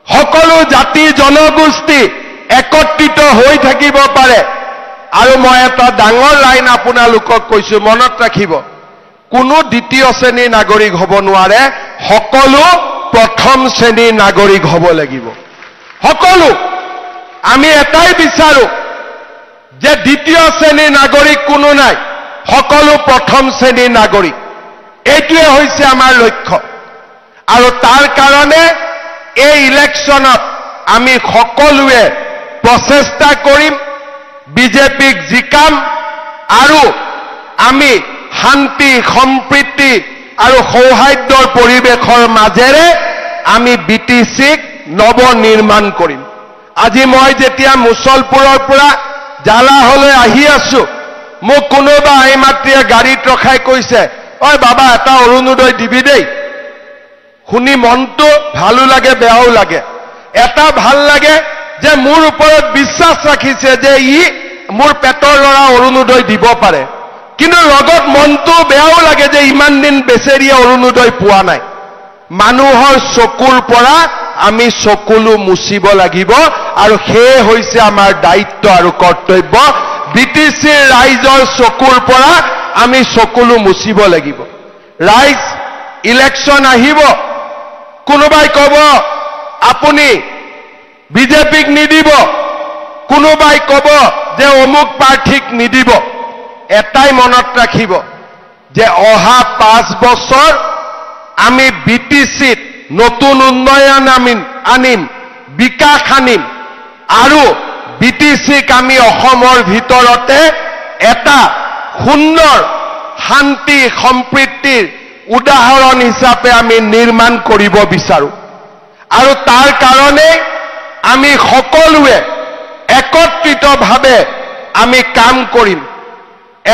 সকলো জাতি জনগোষ্ঠী একত্ৰিত হৈ থাকিব পাৰে আৰু মই এটা ডাঙৰ লাইন আপোনালোকক কৈছো মনত ৰাখিব কোনো দ্বিতীয় শ্ৰেণীৰ নাগৰিক হ'ব নোৱাৰে সকলো প্ৰথম শ্ৰেণীৰ নাগৰিক হ'ব লাগিব সকলো আমি এটাই বিচাৰো যে দ্বিতীয় শ্ৰেণীৰ নাগৰিক কোনো নাই সকলো প্ৰথম শ্ৰেণীৰ নাগৰিক এইটোৱে হৈছে আমাৰ লক্ষ্য আৰু তাৰ কাৰণে এই ইলেকশ্যনত আমি সকলোৱে প্ৰচেষ্টা কৰিম বিজেপিক জিকাম আৰু আমি শান্তি সম্প্ৰীতি আৰু সৌহাৰ্দ্যৰ পৰিৱেশৰ মাজেৰে আমি বিটিচিক নৱনিৰ্মাণ কৰিম। আজি মই যেতিয়া মুছলপুৰৰ পৰা জালাহলৈ আহি আছো, মোক কোনোবা এইমাত্ৰীয়ে গাড়ীত ৰখাই কৈছে, ঐ বাবা এটা অৰুণোদয় দিবি দেই। শুনি মনটো ভালো লাগে বেয়াও লাগে। এটা ভাল লাগে যে মোৰ ওপৰত বিশ্বাস ৰাখিছে যে ই মোৰ পেটৰ ল'ৰা অৰুণোদয় দিব পাৰে, কিন্তু লগত মনটো বেয়াও লাগে যে ইমান দিন বেচেৰিয়ে অৰুণোদয় পোৱা নাই। মানুহৰ চকুৰ পৰা আমি চকুলো মুচিব লাগিব, আৰু সেয়ে হৈছে আমাৰ দায়িত্ব আৰু কৰ্তব্য। বিটিচিৰ ৰাইজৰ চকুৰ পৰা আমি চকুলো মুচিব লাগিব। ৰাইজ ইলেকশ্যন আহিব, কোনোবাই ক'ব আপুনি বিজেপিক নিদিব, কোনোবাই ক'ব যে অমুক প্ৰাৰ্থীক নিদিব। এটাই মনত ৰাখিব যে অহা 5 বছৰ আমি বিটিচিত নতুন উন্নয়ন আনিম, বিকাশ আনিম, আৰু বিটিচিক আমি অসমৰ ভিতৰতে এটা সুন্দৰ শান্তি সম্প্ৰীতিৰ উদাহৰণ হিচাপে আমি নিৰ্মাণ কৰিব বিচাৰো। আৰু তাৰ কাৰণে আমি সকলোৱে একত্ৰিতভাৱে আমি কাম কৰিম।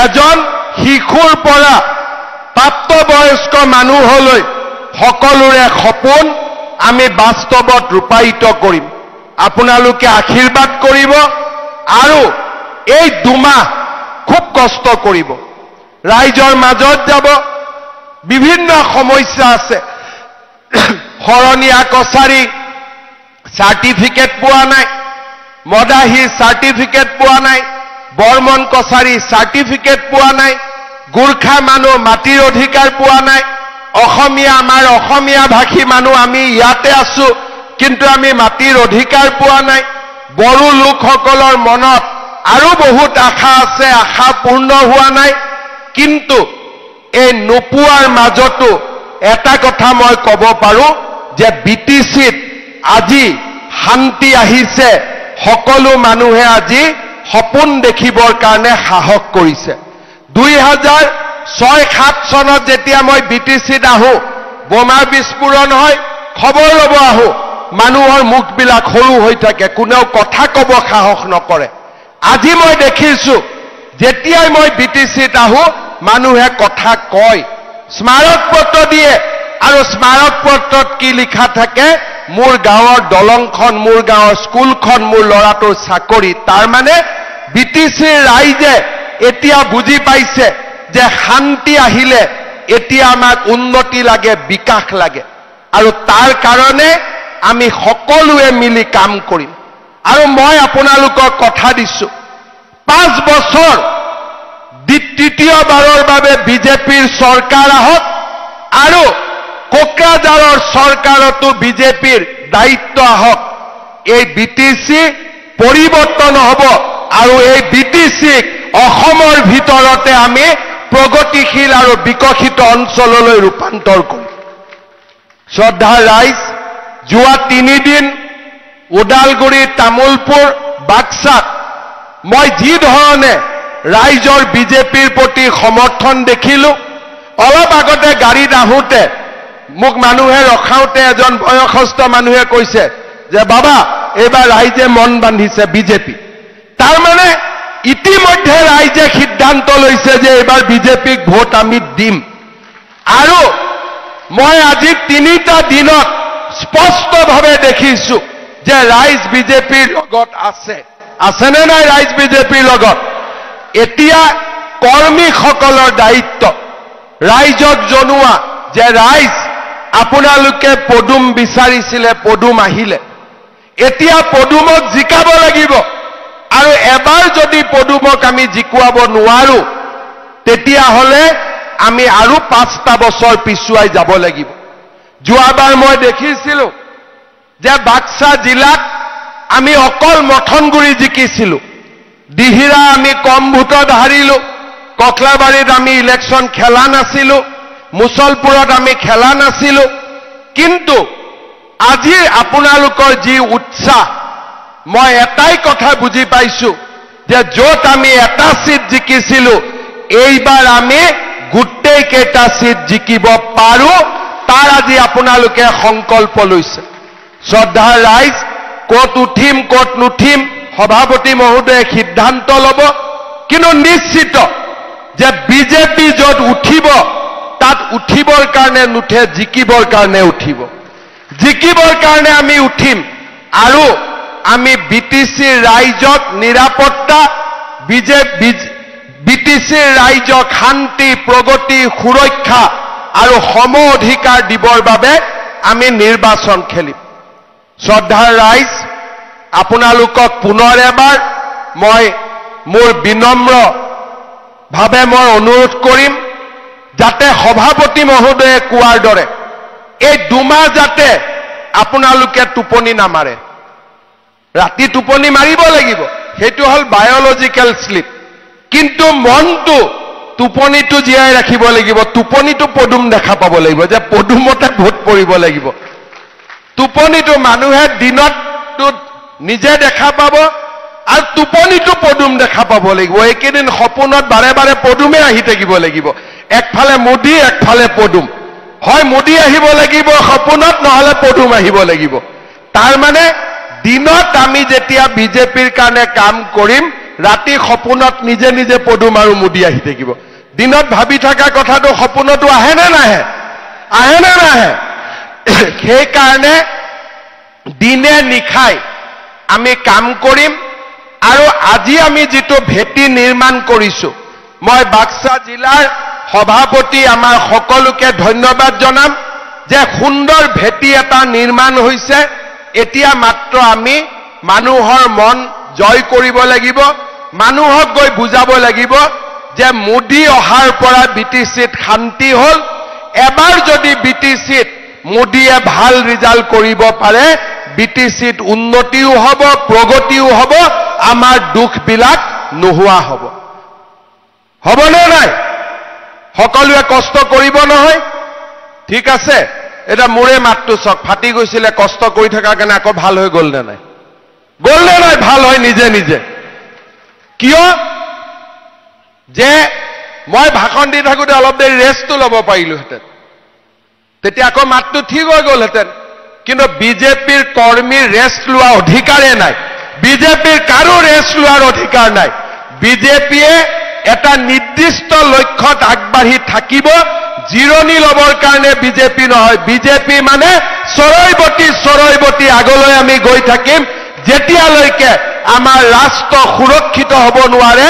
এজন শিশুৰ পৰা প্ৰাপ্তবয়স্ক মানুহলৈ সকলোৰে সপোন আমি বাস্তৱত ৰূপায়িত কৰিম। আপোনালোকে আশীৰ্বাদ কৰিব আৰু এই 2 মাহ খুব কষ্ট কৰিব, ৰাইজৰ মাজত যাব। বিভিন্ন সমস্যা আছে, শৰণীয়া কছাৰী চাৰ্টিফিকেট পোৱা নাই, মদাহী চাৰ্টিফিকেট পোৱা নাই, বৰ্মন কছাৰী চাৰ্টিফিকেট পোৱা নাই, গোৰ্খা মানুহ মাটিৰ অধিকাৰ পোৱা নাই, অসমীয়া আমাৰ অসমীয়া ভাষী মানুহ আমি ইয়াতে আছো, কিন্তু আমি মাটিৰ অধিকাৰ পোৱা নাই। বড়ো লোকসকলৰ মনত আৰু বহুত আশা আছে, আশা পূৰ্ণ হোৱা নাই। কিন্তু এই নোপোৱাৰ মাজতো এটা কথা মই ক'ব পাৰো যে বিটিচিত আজি শান্তি আহিছে, সকলো মানুহে আজি সপোন দেখিবৰ কাৰণে সাহস কৰিছে। 2006-07 চনত যেতিয়া মই বিটিচিত আহো, বোমা বিস্ফোৰণ হয়, খবৰ ল'ব আহো, মানুহৰ মুখবিলাক সৰু হৈ থাকে, কোনেও কথা ক'ব সাহস নকৰে। আজি মই দেখিছো যেতিয়াই মই বিটিচিত আহো মানুহে কথা কয়, স্মাৰক পত্ৰ দিয়ে, আৰু স্মাৰক পত্ৰত কি লিখা থাকে, মোৰ গাঁৱৰ দলংখন, মোৰ গাঁৱৰ স্কুলখন, মোৰ ল'ৰাটোৰ চাকৰি। তাৰ মানে বিটিচিৰ ৰাইজে এতিয়া বুজি পাইছে যে শান্তি আহিলে এতিয়া আমাক উন্নতি লাগে, বিকাশ লাগে, আৰু তাৰ কাৰণে আমি সকলোৱে মিলি কাম কৰিম। আৰু মই আপোনালোকক কথা দিছো, 5 বছৰ তৃতীয়বাৰৰ বাবে বিজেপিৰ চৰকাৰ আহক, আৰু কোকৰাঝাৰৰ চৰকাৰতো বিজেপিৰ দায়িত্ব আহক। এই বিটিচি পৰিৱৰ্তন হ'ব, আৰু এই বিটিচিক অসমৰ ভিতৰতে আমি প্ৰগতিশীল আৰু বিকশিত অঞ্চললৈ ৰূপান্তৰ কৰিম। শ্ৰদ্ধা ৰাইজ, যোৱা 3 দিন ওদালগুৰি, তামুলপুৰ, বাক্সাত মই যি ধৰণে ৰাইজৰ বিজেপিৰ প্ৰতি সমৰ্থন দেখিলো, অলপ আগতে গাড়ীত আহোঁতে মোক মানুহে ৰখাওঁতে এজন বয়সস্থ মানুহে কৈছে যে বাবা এইবাৰ ৰাইজে মন বান্ধিছে বিজেপি। তাৰমানে ইতিমধ্যে ৰাইজে সিদ্ধান্ত লৈছে যে এইবাৰ বিজেপিক ভোট আমি দিম। আৰু মই আজি 3টা দিনত স্পষ্টভাৱে দেখিছো যে ৰাইজ বিজেপিৰ লগত আছেনে নাই ৰাইজ বিজেপিৰ লগত। এতিয়া কৰ্মীসকলৰ দায়িত্ব ৰাইজক জনোৱা যে ৰাইজ আপোনালোকে পদুম বিচাৰিছিলে, পদুম আহিলে, এতিয়া পদুমক জিকাব লাগিব। আৰু এবাৰ যদি পদুমক আমি জিকুৱাব নোৱাৰো তেতিয়াহ'লে আমি আৰু 5টা বছৰ পিছুৱাই যাব লাগিব। যোৱাবাৰ মই দেখিছিলো যে বাক্সা জিলাত আমি অকল মথনগুৰি জিকিছিলো, দিহিৰা আমি কম ভোটত হাৰিলো, ককলাবাৰীত আমি ইলেকশ্যন খেলা নাছিলো, মুছলপুৰত আমি খেলা নাছিলো। কিন্তু আজি আপোনালোকৰ যি উৎসাহ, মই এটাই কথা বুজি পাইছো যে য'ত আমি এটা সিট জিকিছিলো, এইবাৰ আমি গোটেই কেইটা সিট জিকিব পাৰো তাৰ আজি আপোনালোকে সংকল্প লৈছে শ্ৰদ্ধাৰ ৰাইজ ক'ত উঠিম ক'ত নুঠিম সভাপতি মহোদয়ে সিদ্ধান্ত ল'ব কিন্তু নিশ্চিত যে বিজেপি য'ত উঠিব তাত উঠিবৰ কাৰণে নুঠে জিকিবৰ কাৰণে উঠিব জিকিবৰ কাৰণে আমি উঠিম আৰু আমি বিটিচিৰ ৰাইজক নিৰাপত্তা বিটিচিৰ ৰাইজক শান্তি প্ৰগতি সুৰক্ষা আৰু সম অধিকাৰ দিবৰ বাবে আমি নিৰ্বাচন খেলিম শ্ৰদ্ধাৰ ৰাইজ আপোনালোকক পুনৰ এবাৰ মই মোৰ বিনম্ৰ ভাৱে মই অনুৰোধ কৰিম যাতে সভাপতি মহোদয়ে কোৱাৰ দৰে এই দুমাহ যাতে আপোনালোকে টোপনি নামাৰে ৰাতি টোপনি মাৰিব লাগিব সেইটো হল বায়োলজিক্যাল স্লিপ কিন্তু মনটো টোপনিটো জীয়াই ৰাখিব লাগিব টোপনিটো পদুম দেখা পাব লাগিব যে পদুমতে ভোট পৰিব লাগিব টোপনিটো মানুহে দিনত নিজে দেখা পাব আৰু টোপনিটো পদুম দেখা পাব লাগিব এইকেইদিন সপোনত বাৰে বাৰে পদুমে আহি থাকিব লাগিব একফালে মোদী একফালে পদুম হয় মোদী আহিব লাগিব সপোনত নহলে পদুম আহিব লাগিব তাৰ মানে দিনত আমি যেতিয়া বিজেপিৰ কাৰণে কাম কৰিম ৰাতি সপোনত নিজে নিজে পদুম আৰু মোদী আহি থাকিব দিনত ভাবি থকা কথাটো সপোনতো আহে নে নাহে সেই কাৰণে দিনে নিখাই আমি কাম কৰিম আৰু আজি আমি যেটো ভেটি নিৰ্মাণ কৰিছো মই বাক্সা জিলাৰ সভাপতি আমাৰ সকলোকে ধন্যবাদ জনাম যে সুন্দৰ ভেটি এটা নিৰ্মাণ হৈছে এতিয়া মাত্ৰ আমি মানুহৰ মন জয় কৰিব লাগিব মানুহক গৈ বুজাব লাগিব যে মোদী অহাৰ পৰা বিটিচিত শান্তি হল এবাৰ যদি বিটিচিত মোদীয়ে ভাল ৰিজাল্ট কৰিব পাৰে বিটিচিত উন্নতিও হ'ব প্ৰগতিও হ'ব আমাৰ দুখবিলাক নোহোৱা হ'ব হ'বনে নাই সকলোৱে কষ্ট কৰিব নহয় ঠিক আছে এটা মোৰে মাতটো চক ফাটি গৈছিলে কষ্ট কৰি থকাৰ কাৰণে আকৌ ভাল হৈ গ'ল নে নাই ভাল হয় নিজে নিজে কিয় যে মই ভাষণ দি থাকোতে অলপ দেৰি ৰেষ্টটো ল'ব পাৰিলোহেঁতেন তেতিয়া আকৌ মাতটো ঠিক হৈ গ'লহেঁতেন কিন্তু বিজেপিৰ কৰ্মীৰ ৰেষ্ট লোৱা অধিকাৰে নাই বিজেপিৰ কাৰো ৰেষ্ট লোৱাৰ অধিকাৰ নাই বিজেপিয়ে এটা নিৰ্দিষ্ট লক্ষ্যত আগবাঢ়ি থাকিব জিৰণি ল'বৰ কাৰণে বিজেপি নহয় বিজেপি মানে চৰৈবতী আগলৈ আমি গৈ থাকিম যেতিয়ালৈকে আমাৰ ৰাষ্ট্ৰ সুৰক্ষিত হ'ব নোৱাৰে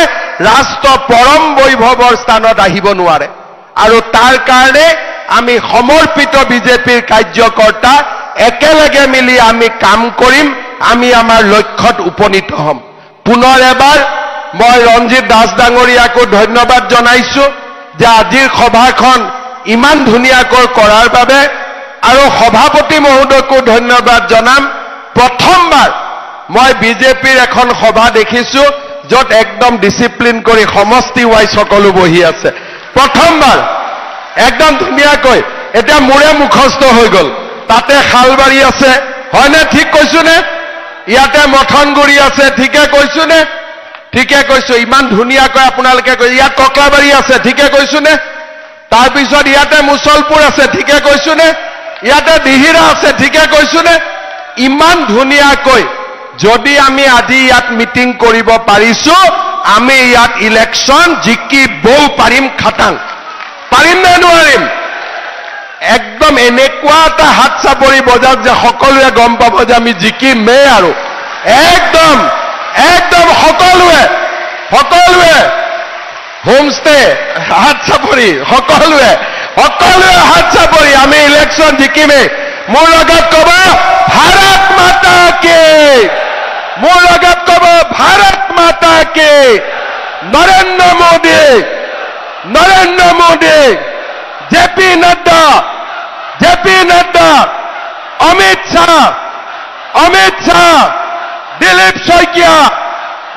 ৰাষ্ট্ৰ পৰম বৈভৱৰ স্থানত আহিব নোৱাৰে আৰু তাৰ কাৰণে আমি সমৰ্পিত বিজেপিৰ কাৰ্যকৰ্তা একেলগে মিলি আমি কাম কৰিম আমি আমাৰ লক্ষ্যত উপনীত হ'ম পুনৰ এবাৰ মই ৰঞ্জিত দাস ডাঙৰীয়াকো ধন্যবাদ জনাইছো যে আজিৰ সভাখন ইমান ধুনীয়াকৈ কৰাৰ বাবে আৰু সভাপতি মহোদয়কো ধন্যবাদ জনাম প্ৰথমবাৰ মই বিজেপিৰ এখন সভা দেখিছো য'ত একদম ডিসিপ্লিন কৰি সমষ্টি ওয়াইজ সকলো বহি আছে প্ৰথমবাৰ একদম ধুনীয়াকৈ এটা মোৰে মুখস্থ হৈ গ'ল তাতে খালবাৰী আছে হয়নে ঠিক কৈছো নে ইয়াতে মথনগুৰি আছে ঠিকে কৈছো নে ঠিকে কৈছো ইমান ধুনীয়াকৈ আপোনালোকে কৈ ইয়াত ককলাবাৰী আছে ঠিকে কৈছো নে তাৰ পিছত ইয়াতে মুছলপুৰ আছে ঠিকে কৈছো নে ইয়াতে দিহিৰা আছে ঠিকে কৈছো নে ইমান ধুনীয়াকৈ যদি আমি আজি ইয়াত মিটিং কৰিব পাৰিছো আমি ইয়াত ইলেকশন জিকিবও পাৰিম খাটাং পাৰিম নে নোৱাৰিম একদম এনেকুৱা এটা হাত চাপৰি বজাওক যে সকলোৱে গম পাব যে আমি জিকিমেই আৰু একদম সকলোৱে হোমষ্টে হাত চাপৰি সকলোৱে হাত চাপৰি আমি ইলেকশন জিকিমেই মোৰ লগত ক'ব ভাৰত মাতা কি মোৰ লগত ক'ব ভাৰত মাতা কি নৰেন্দ্ৰ মোদী জেপি নাড্ডা অমিত শাহ দিলীপ শইকীয়া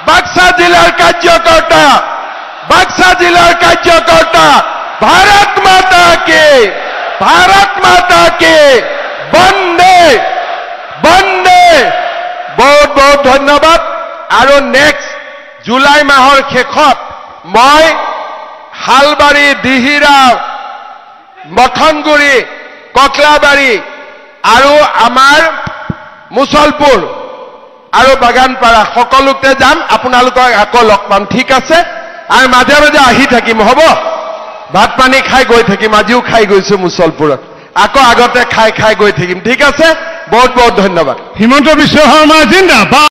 বাক্সা জিলাৰ কাৰ্যকৰ্তা ভাৰত মাতা কি বন্দে বহুত বহুত ধন্যবাদ আৰু নেক্সট জুলাই মাহৰ শেষত মই হালবাৰী দিহিৰা মথনগুৰি ককলাবাৰী আৰু আমাৰ মুছলপুৰ আৰু বাগানপাৰা সকলোতে যাম আপোনালোকক আকৌ লগ পাম ঠিক আছে আৰু মাজে মাজে আহি থাকিম হ'ব ভাত পানী খাই গৈ থাকিম আজিও খাই গৈছো মুছলপুৰত আকৌ আগতে খাই গৈ থাকিম ঠিক আছে বহুত বহুত ধন্যবাদ হিমন্ত বিশ্ব শৰ্মা জিন্দাবাদ